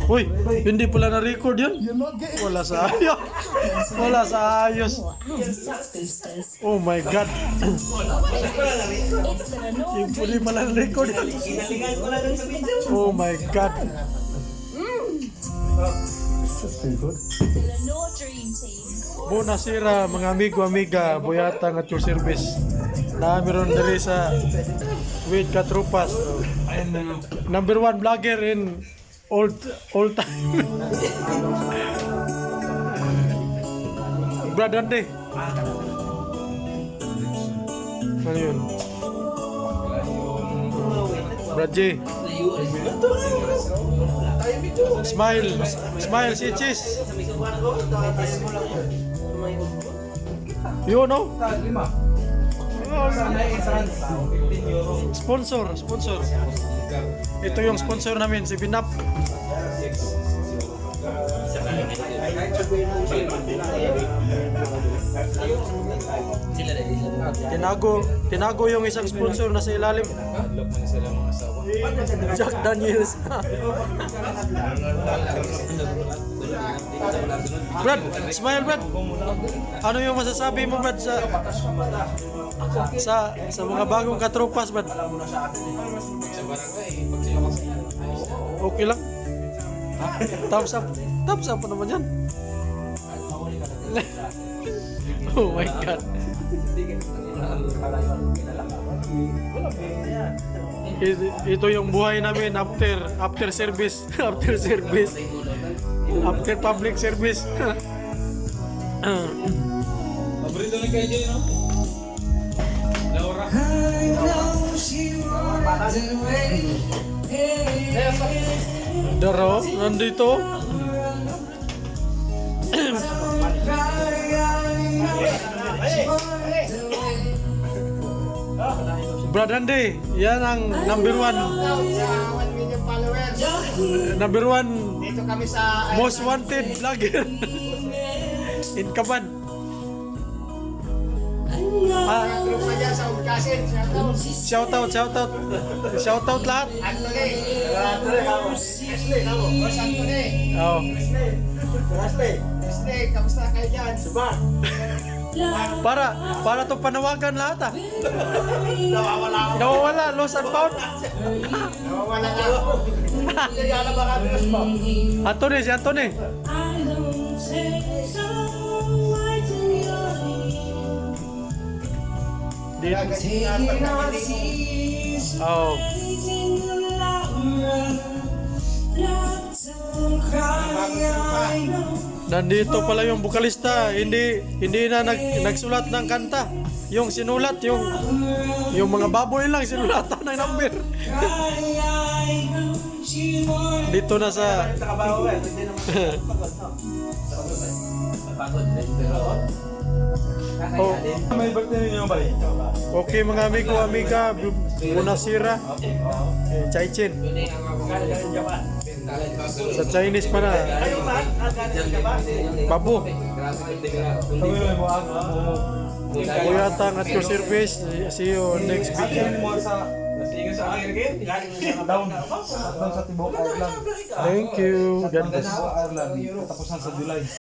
Uy, hindi pala na-record yun. Wala sa ayos. Wala sa ayos. Oh my God. Yung puli pala na-record. Oh my God. Bunasira mga amigo-amiga, buyatang at your service. Na meron dali sa with Katrupas. Number 1 vlogger in all time. Brad Andy. Ano yun? Brad J. Smile. Smile si Cheese. You know? Sponsor. Ito yung sponsor namin, si Binap. Tinago yung isang sponsor na sa ilalim. Jack Daniels. Brad, smile Brad. Ano yung masasabi mo Brad sa mga bagong katropas Brad? Okay lang. Thumbs up. Thumbs up naman yan. Oh my God. Ito yung buhay namin after service. After public service. Paborito ni KJ, no? Laura. Daro, nandito. Brad Andy, yan ang number 1. 1 million followers. Number 1 Dito kami sa most wanted vlogger in Kaban. group pa dyan sa Ugkasin. Shout out lahat. Anthony. Ashley, namo. Boss Anthony. Oh. Ashley, kamusta kayo dyan? Para to panawagan lahat ah. Nawawala ako. Nawawala, lost and found. Nawawala na ako. Nagala ba kami mo? Anthony, si Anthony. Oh. Nandito pala yung bukalista, hindi na nagsulat ng kanta. Yung sinulat yung mga baboy lang sinulatan ng number. Dito na sa Oh. May birthday niyo ba? Okay mga amiga, Bunasira, Chaichin. Sa Chinese pa na. Babu. Buyatang at your service. See you next video. Down sa Tibok Island. Thank you. God bless. Ireland. Katapusan sa July.